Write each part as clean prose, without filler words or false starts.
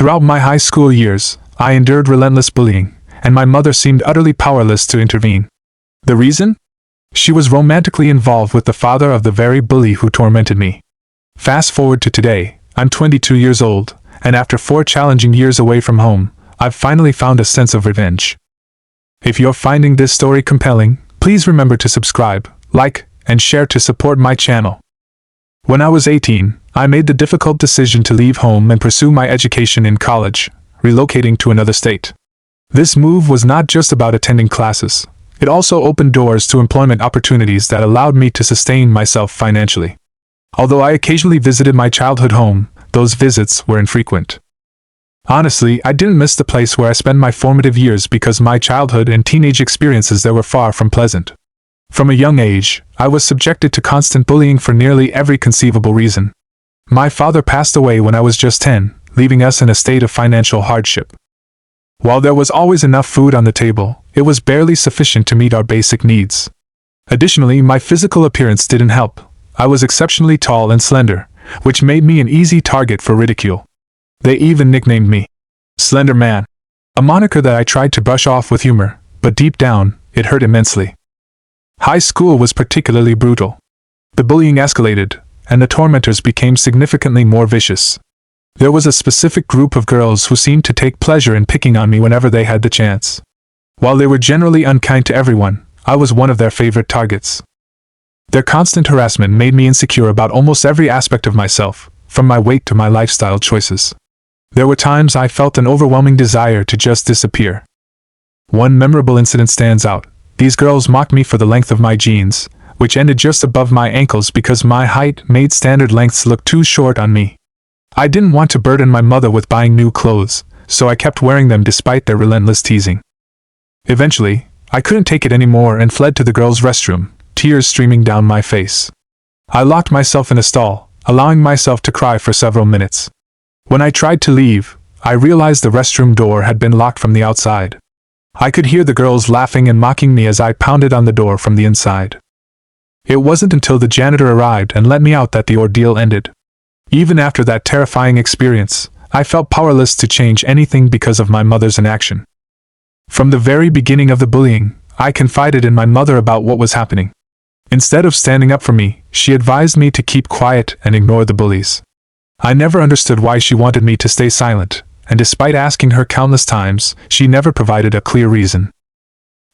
Throughout my high school years, I endured relentless bullying, and my mother seemed utterly powerless to intervene. The reason? She was romantically involved with the father of the very bully who tormented me. Fast forward to today, I'm 22 years old, and after 4 challenging years away from home, I've finally found a sense of revenge. If you're finding this story compelling, please remember to subscribe, like, and share to support my channel. When I was 18, I made the difficult decision to leave home and pursue my education in college, relocating to another state. This move was not just about attending classes. It also opened doors to employment opportunities that allowed me to sustain myself financially. Although I occasionally visited my childhood home, those visits were infrequent. Honestly, I didn't miss the place where I spent my formative years because my childhood and teenage experiences there were far from pleasant. From a young age, I was subjected to constant bullying for nearly every conceivable reason. My father passed away when I was just 10, leaving us in a state of financial hardship. While there was always enough food on the table, it was barely sufficient to meet our basic needs. Additionally, my physical appearance didn't help. I was exceptionally tall and slender, which made me an easy target for ridicule. They even nicknamed me Slender Man, a moniker that I tried to brush off with humor, but deep down, it hurt immensely. High school was particularly brutal. The bullying escalated, and the tormentors became significantly more vicious. There was a specific group of girls who seemed to take pleasure in picking on me whenever they had the chance. While they were generally unkind to everyone, I was one of their favorite targets. Their constant harassment made me insecure about almost every aspect of myself, from my weight to my lifestyle choices. There were times I felt an overwhelming desire to just disappear. One memorable incident stands out. These girls mocked me for the length of my jeans, which ended just above my ankles because my height made standard lengths look too short on me. I didn't want to burden my mother with buying new clothes, so I kept wearing them despite their relentless teasing. Eventually, I couldn't take it anymore and fled to the girls' restroom, tears streaming down my face. I locked myself in a stall, allowing myself to cry for several minutes. When I tried to leave, I realized the restroom door had been locked from the outside. I could hear the girls laughing and mocking me as I pounded on the door from the inside. It wasn't until the janitor arrived and let me out that the ordeal ended. Even after that terrifying experience, I felt powerless to change anything because of my mother's inaction. From the very beginning of the bullying, I confided in my mother about what was happening. Instead of standing up for me, she advised me to keep quiet and ignore the bullies. I never understood why she wanted me to stay silent, and despite asking her countless times, she never provided a clear reason.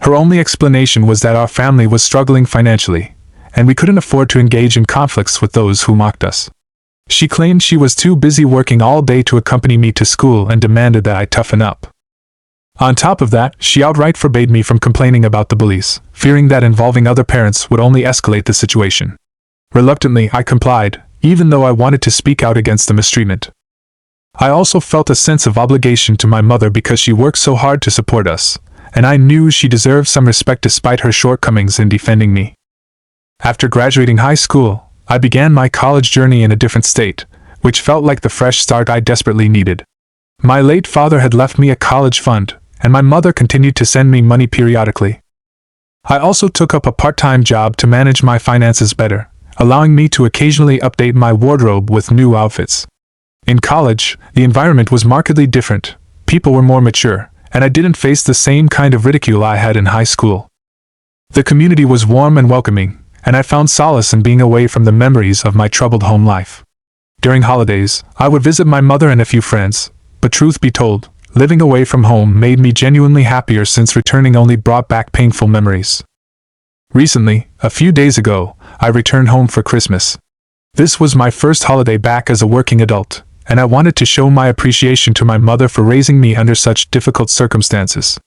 Her only explanation was that our family was struggling financially, and we couldn't afford to engage in conflicts with those who mocked us. She claimed she was too busy working all day to accompany me to school and demanded that I toughen up. On top of that, she outright forbade me from complaining about the bullies, fearing that involving other parents would only escalate the situation. Reluctantly, I complied, even though I wanted to speak out against the mistreatment. I also felt a sense of obligation to my mother because she worked so hard to support us, and I knew she deserved some respect despite her shortcomings in defending me. After graduating high school, I began my college journey in a different state, which felt like the fresh start I desperately needed. My late father had left me a college fund, and my mother continued to send me money periodically. I also took up a part-time job to manage my finances better, allowing me to occasionally update my wardrobe with new outfits. In college, the environment was markedly different, people were more mature, and I didn't face the same kind of ridicule I had in high school. The community was warm and welcoming, and I found solace in being away from the memories of my troubled home life. During holidays, I would visit my mother and a few friends, but truth be told, living away from home made me genuinely happier since returning only brought back painful memories. Recently, a few days ago, I returned home for Christmas. This was my first holiday back as a working adult, and I wanted to show my appreciation to my mother for raising me under such difficult circumstances.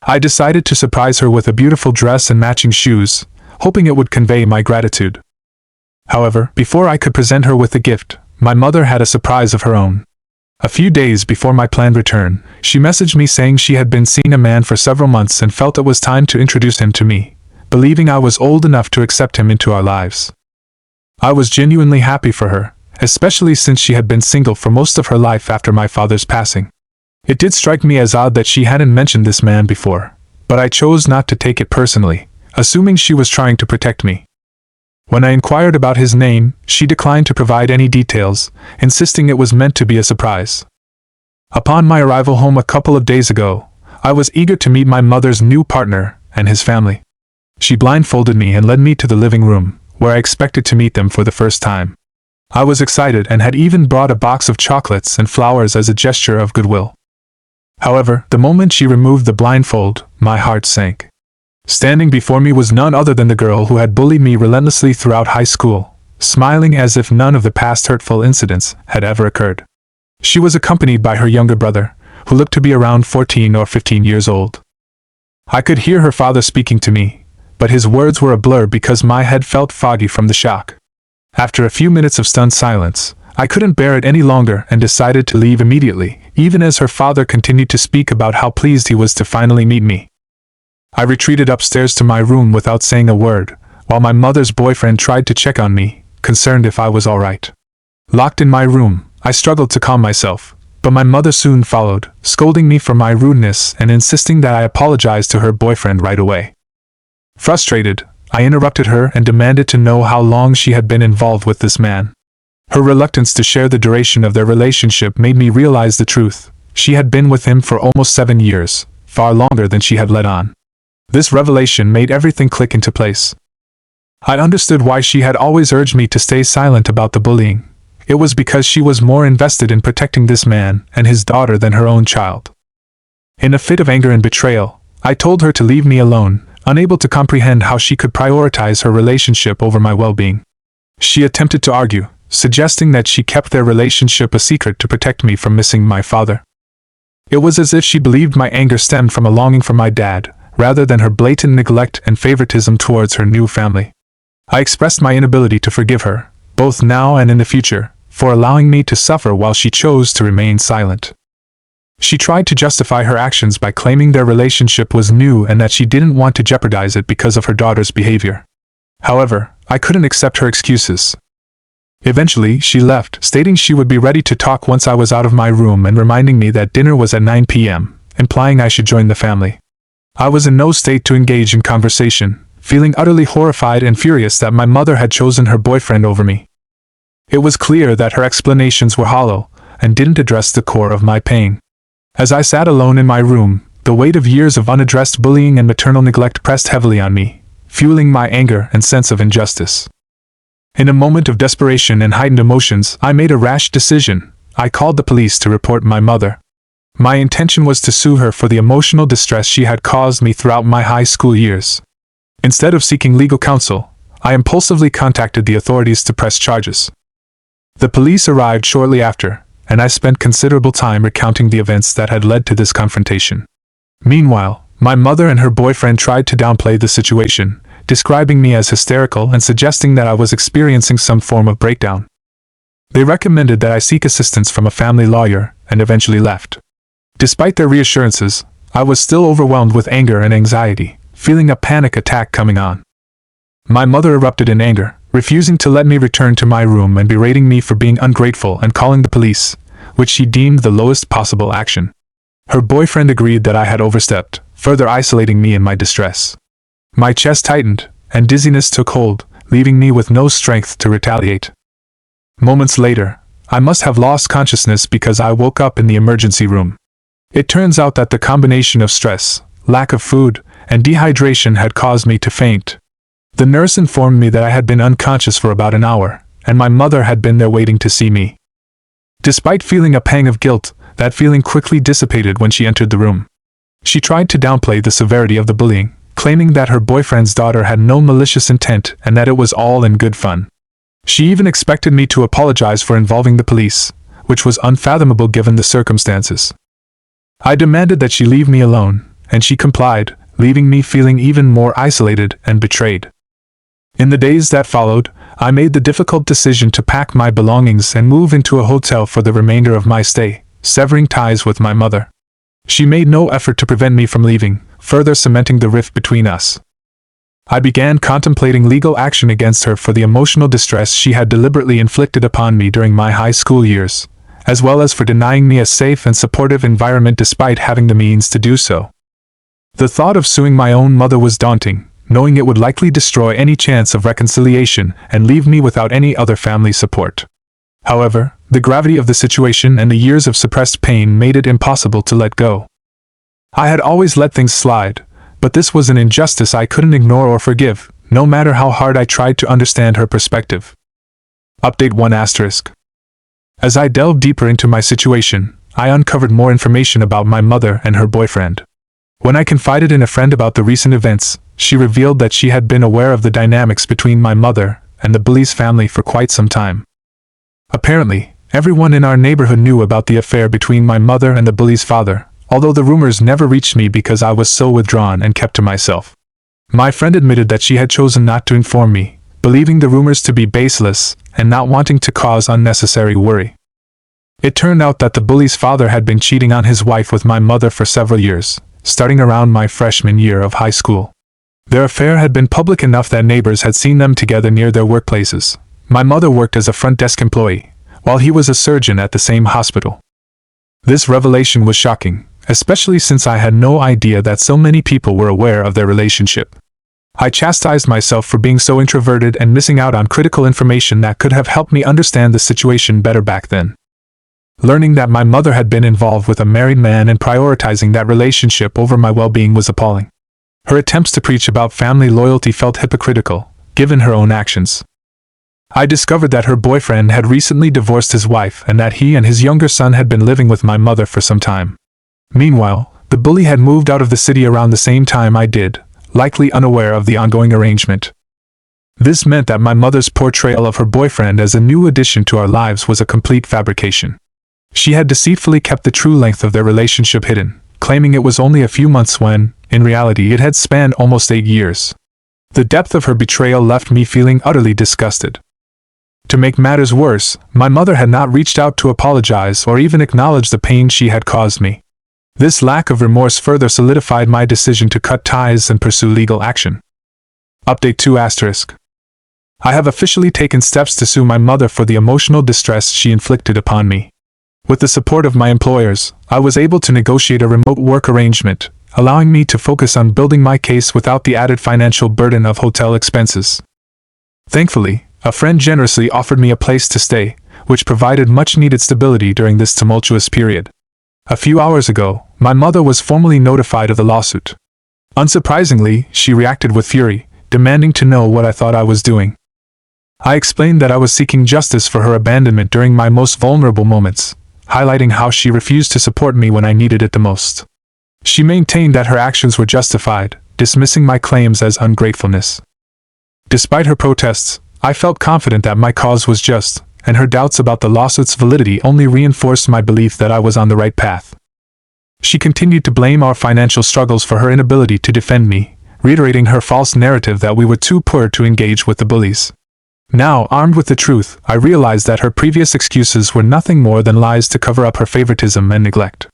I decided to surprise her with a beautiful dress and matching shoes, hoping it would convey my gratitude. However, before I could present her with the gift, my mother had a surprise of her own. A few days before my planned return, she messaged me saying she had been seeing a man for several months and felt it was time to introduce him to me, believing I was old enough to accept him into our lives. I was genuinely happy for her, especially since she had been single for most of her life after my father's passing. It did strike me as odd that she hadn't mentioned this man before, but I chose not to take it personally, assuming she was trying to protect me. When I inquired about his name, she declined to provide any details, insisting it was meant to be a surprise. Upon my arrival home a couple of days ago, I was eager to meet my mother's new partner and his family. She blindfolded me and led me to the living room, where I expected to meet them for the first time. I was excited and had even brought a box of chocolates and flowers as a gesture of goodwill. However, the moment she removed the blindfold, my heart sank. Standing before me was none other than the girl who had bullied me relentlessly throughout high school, smiling as if none of the past hurtful incidents had ever occurred. She was accompanied by her younger brother, who looked to be around 14 or 15 years old. I could hear her father speaking to me, but his words were a blur because my head felt foggy from the shock. After a few minutes of stunned silence, I couldn't bear it any longer and decided to leave immediately, even as her father continued to speak about how pleased he was to finally meet me. I retreated upstairs to my room without saying a word, while my mother's boyfriend tried to check on me, concerned if I was all right. Locked in my room, I struggled to calm myself, but my mother soon followed, scolding me for my rudeness and insisting that I apologize to her boyfriend right away. Frustrated, I interrupted her and demanded to know how long she had been involved with this man. Her reluctance to share the duration of their relationship made me realize the truth. She had been with him for almost 7 years, far longer than she had let on. This revelation made everything click into place. I understood why she had always urged me to stay silent about the bullying. It was because she was more invested in protecting this man and his daughter than her own child. In a fit of anger and betrayal, I told her to leave me alone, unable to comprehend how she could prioritize her relationship over my well-being. She attempted to argue, suggesting that she kept their relationship a secret to protect me from missing my father. It was as if she believed my anger stemmed from a longing for my dad, rather than her blatant neglect and favoritism towards her new family. I expressed my inability to forgive her, both now and in the future, for allowing me to suffer while she chose to remain silent. She tried to justify her actions by claiming their relationship was new and that she didn't want to jeopardize it because of her daughter's behavior. However, I couldn't accept her excuses. Eventually, she left, stating she would be ready to talk once I was out of my room and reminding me that dinner was at 9 p.m., implying I should join the family. I was in no state to engage in conversation, feeling utterly horrified and furious that my mother had chosen her boyfriend over me. It was clear that her explanations were hollow and didn't address the core of my pain. As I sat alone in my room, the weight of years of unaddressed bullying and maternal neglect pressed heavily on me, fueling my anger and sense of injustice. In a moment of desperation and heightened emotions, I made a rash decision. I called the police to report my mother. My intention was to sue her for the emotional distress she had caused me throughout my high school years. Instead of seeking legal counsel, I impulsively contacted the authorities to press charges. The police arrived shortly after, and I spent considerable time recounting the events that had led to this confrontation. Meanwhile, my mother and her boyfriend tried to downplay the situation, describing me as hysterical and suggesting that I was experiencing some form of breakdown. They recommended that I seek assistance from a family lawyer, and eventually left. Despite their reassurances, I was still overwhelmed with anger and anxiety, feeling a panic attack coming on. My mother erupted in anger, refusing to let me return to my room and berating me for being ungrateful and calling the police, which she deemed the lowest possible action. Her boyfriend agreed that I had overstepped, further isolating me in my distress. My chest tightened, and dizziness took hold, leaving me with no strength to retaliate. Moments later, I must have lost consciousness because I woke up in the emergency room. It turns out that the combination of stress, lack of food, and dehydration had caused me to faint. The nurse informed me that I had been unconscious for about an hour, and my mother had been there waiting to see me. Despite feeling a pang of guilt, that feeling quickly dissipated when she entered the room. She tried to downplay the severity of the bullying, claiming that her boyfriend's daughter had no malicious intent and that it was all in good fun. She even expected me to apologize for involving the police, which was unfathomable given the circumstances. I demanded that she leave me alone, and she complied, leaving me feeling even more isolated and betrayed. In the days that followed, I made the difficult decision to pack my belongings and move into a hotel for the remainder of my stay, severing ties with my mother. She made no effort to prevent me from leaving, further cementing the rift between us. I began contemplating legal action against her for the emotional distress she had deliberately inflicted upon me during my high school years, as well as for denying me a safe and supportive environment despite having the means to do so. The thought of suing my own mother was daunting, knowing it would likely destroy any chance of reconciliation and leave me without any other family support. However, The gravity of the situation and the years of suppressed pain made it impossible to let go. I had always let things slide, but this was an injustice I couldn't ignore or forgive, no matter how hard I tried to understand her perspective. Update 1 asterisk. As I delved deeper into my situation, I uncovered more information about my mother and her boyfriend. When I confided in a friend about the recent events, she revealed that she had been aware of the dynamics between my mother and the bully's family for quite some time. Apparently, everyone in our neighborhood knew about the affair between my mother and the bully's father, although the rumors never reached me because I was so withdrawn and kept to myself. My friend admitted that she had chosen not to inform me, believing the rumors to be baseless and not wanting to cause unnecessary worry. It turned out that the bully's father had been cheating on his wife with my mother for several years, starting around my freshman year of high school. Their affair had been public enough that neighbors had seen them together near their workplaces. My mother worked as a front desk employee, while he was a surgeon at the same hospital. This revelation was shocking, especially since I had no idea that so many people were aware of their relationship. I chastised myself for being so introverted and missing out on critical information that could have helped me understand the situation better back then. Learning that my mother had been involved with a married man and prioritizing that relationship over my well-being was appalling. Her attempts to preach about family loyalty felt hypocritical, given her own actions. I discovered that her boyfriend had recently divorced his wife and that he and his younger son had been living with my mother for some time. Meanwhile, the bully had moved out of the city around the same time I did, likely unaware of the ongoing arrangement. This meant that my mother's portrayal of her boyfriend as a new addition to our lives was a complete fabrication. She had deceitfully kept the true length of their relationship hidden, claiming it was only a few months when, in reality, it had spanned almost 8 years. The depth of her betrayal left me feeling utterly disgusted. To make matters worse, my mother had not reached out to apologize or even acknowledge the pain she had caused me. This lack of remorse further solidified my decision to cut ties and pursue legal action. Update 2 asterisk. I have officially taken steps to sue my mother for the emotional distress she inflicted upon me. With the support of my employers, I was able to negotiate a remote work arrangement, allowing me to focus on building my case without the added financial burden of hotel expenses. Thankfully, a friend generously offered me a place to stay, which provided much-needed stability during this tumultuous period. A few hours ago, my mother was formally notified of the lawsuit. Unsurprisingly, she reacted with fury, demanding to know what I thought I was doing. I explained that I was seeking justice for her abandonment during my most vulnerable moments, highlighting how she refused to support me when I needed it the most. She maintained that her actions were justified, dismissing my claims as ungratefulness. Despite her protests, I felt confident that my cause was just, and her doubts about the lawsuit's validity only reinforced my belief that I was on the right path. She continued to blame our financial struggles for her inability to defend me, reiterating her false narrative that we were too poor to engage with the bullies. Now, armed with the truth, I realized that her previous excuses were nothing more than lies to cover up her favoritism and neglect.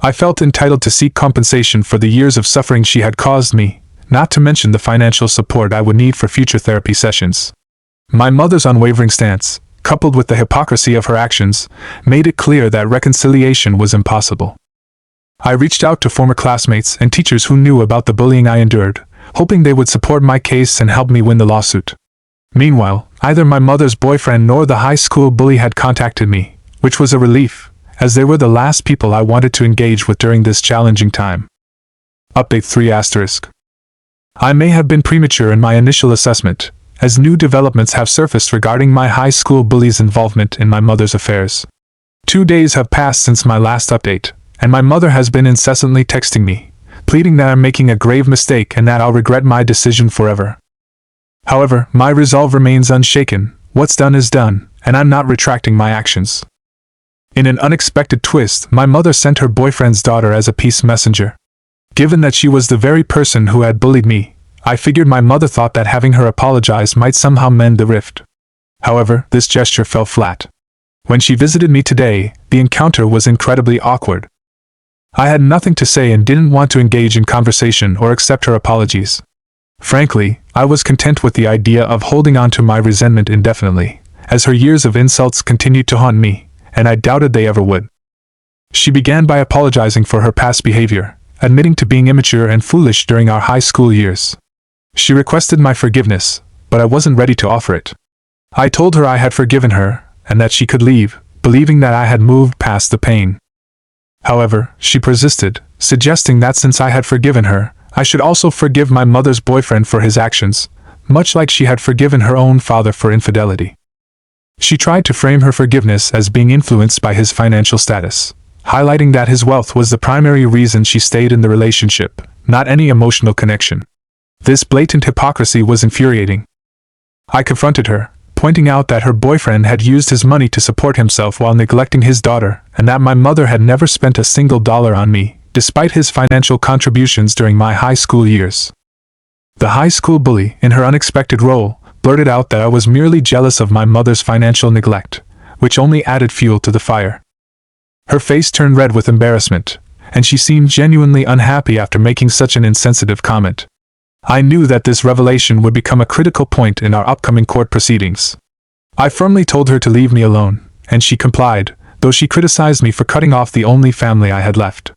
I felt entitled to seek compensation for the years of suffering she had caused me, not to mention the financial support I would need for future therapy sessions. My mother's unwavering stance, coupled with the hypocrisy of her actions, made it clear that reconciliation was impossible. I reached out to former classmates and teachers who knew about the bullying I endured, hoping they would support my case and help me win the lawsuit. Meanwhile, neither my mother's boyfriend nor the high school bully had contacted me, which was a relief, as they were the last people I wanted to engage with during this challenging time. Update 3 asterisk. I may have been premature in my initial assessment, as new developments have surfaced regarding my high school bully's involvement in my mother's affairs. 2 days have passed since my last update, and my mother has been incessantly texting me, pleading that I'm making a grave mistake and that I'll regret my decision forever. However, my resolve remains unshaken. What's done is done, and I'm not retracting my actions. In an unexpected twist, my mother sent her boyfriend's daughter as a peace messenger. Given that she was the very person who had bullied me, I figured my mother thought that having her apologize might somehow mend the rift. However, this gesture fell flat. When she visited me today, the encounter was incredibly awkward. I had nothing to say and didn't want to engage in conversation or accept her apologies. Frankly, I was content with the idea of holding on to my resentment indefinitely, as her years of insults continued to haunt me, and I doubted they ever would. She began by apologizing for her past behavior, admitting to being immature and foolish during our high school years. She requested my forgiveness, but I wasn't ready to offer it. I told her I had forgiven her, and that she could leave, believing that I had moved past the pain. However, she persisted, suggesting that since I had forgiven her, I should also forgive my mother's boyfriend for his actions, much like she had forgiven her own father for infidelity. She tried to frame her forgiveness as being influenced by his financial status, highlighting that his wealth was the primary reason she stayed in the relationship, not any emotional connection. This blatant hypocrisy was infuriating. I confronted her, pointing out that her boyfriend had used his money to support himself while neglecting his daughter, and that my mother had never spent a single dollar on me, despite his financial contributions during my high school years. The high school bully, in her unexpected role, blurted out that I was merely jealous of my mother's financial neglect, which only added fuel to the fire. Her face turned red with embarrassment, and she seemed genuinely unhappy after making such an insensitive comment. I knew that this revelation would become a critical point in our upcoming court proceedings. I firmly told her to leave me alone, and she complied, though she criticized me for cutting off the only family I had left.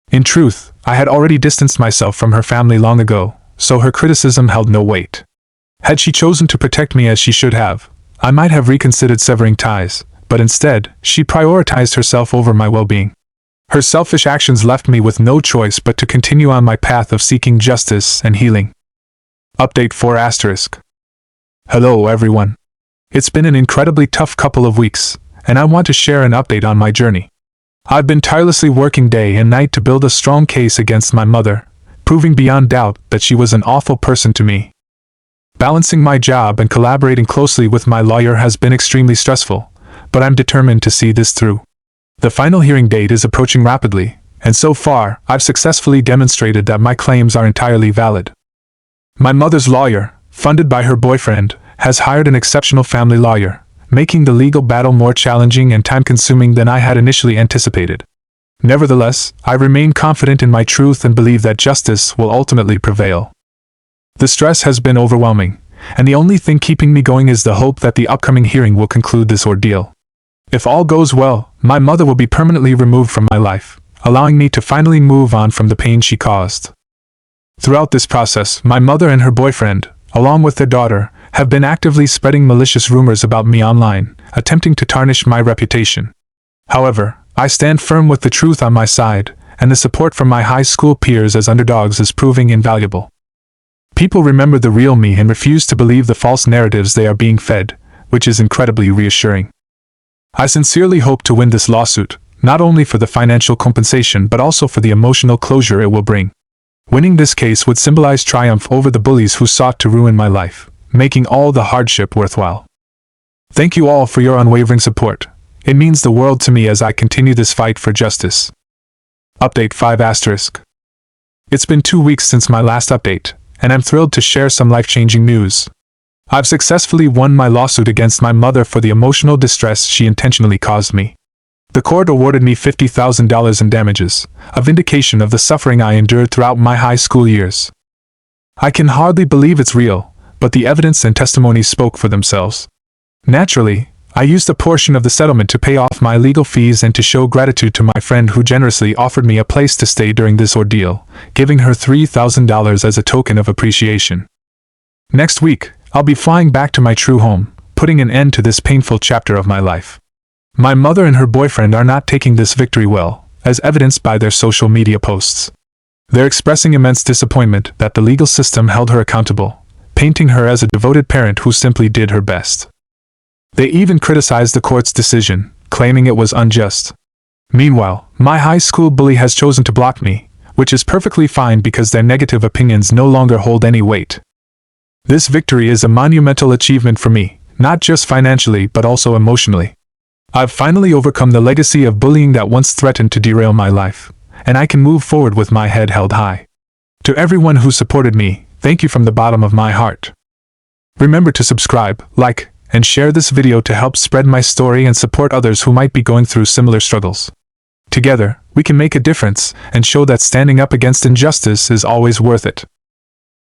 In truth, I had already distanced myself from her family long ago, so her criticism held no weight. Had she chosen to protect me as she should have, I might have reconsidered severing ties, but instead, she prioritized herself over my well-being. Her selfish actions left me with no choice but to continue on my path of seeking justice and healing. Update 4*. Hello everyone. It's been an incredibly tough couple of weeks, and I want to share an update on my journey. I've been tirelessly working day and night to build a strong case against my mother, proving beyond doubt that she was an awful person to me. Balancing my job and collaborating closely with my lawyer has been extremely stressful, but I'm determined to see this through. The final hearing date is approaching rapidly, and so far, I've successfully demonstrated that my claims are entirely valid. My mother's lawyer, funded by her boyfriend, has hired an exceptional family lawyer, making the legal battle more challenging and time-consuming than I had initially anticipated. Nevertheless, I remain confident in my truth and believe that justice will ultimately prevail. The stress has been overwhelming, and the only thing keeping me going is the hope that the upcoming hearing will conclude this ordeal. If all goes well, my mother will be permanently removed from my life, allowing me to finally move on from the pain she caused. Throughout this process, my mother and her boyfriend, along with their daughter, have been actively spreading malicious rumors about me online, attempting to tarnish my reputation. However, I stand firm with the truth on my side, and the support from my high school peers as underdogs is proving invaluable. People remember the real me and refuse to believe the false narratives they are being fed, which is incredibly reassuring. I sincerely hope to win this lawsuit, not only for the financial compensation but also for the emotional closure it will bring. Winning this case would symbolize triumph over the bullies who sought to ruin my life, making all the hardship worthwhile. Thank you all for your unwavering support. It means the world to me as I continue this fight for justice. Update 5*. It's been 2 weeks since my last update, and I'm thrilled to share some life-changing news. I've successfully won my lawsuit against my mother for the emotional distress she intentionally caused me. The court awarded me $50,000 in damages, a vindication of the suffering I endured throughout my high school years. I can hardly believe it's real, but the evidence and testimonies spoke for themselves. Naturally, I used a portion of the settlement to pay off my legal fees and to show gratitude to my friend who generously offered me a place to stay during this ordeal, giving her $3,000 as a token of appreciation. Next week, I'll be flying back to my true home, putting an end to this painful chapter of my life. My mother and her boyfriend are not taking this victory well, as evidenced by their social media posts. They're expressing immense disappointment that the legal system held her accountable, painting her as a devoted parent who simply did her best. They even criticized the court's decision, claiming it was unjust. Meanwhile, my high school bully has chosen to block me, which is perfectly fine because their negative opinions no longer hold any weight. This victory is a monumental achievement for me, not just financially but also emotionally. I've finally overcome the legacy of bullying that once threatened to derail my life, and I can move forward with my head held high. To everyone who supported me, thank you from the bottom of my heart. Remember to subscribe, like, and share this video to help spread my story and support others who might be going through similar struggles. Together, we can make a difference and show that standing up against injustice is always worth it.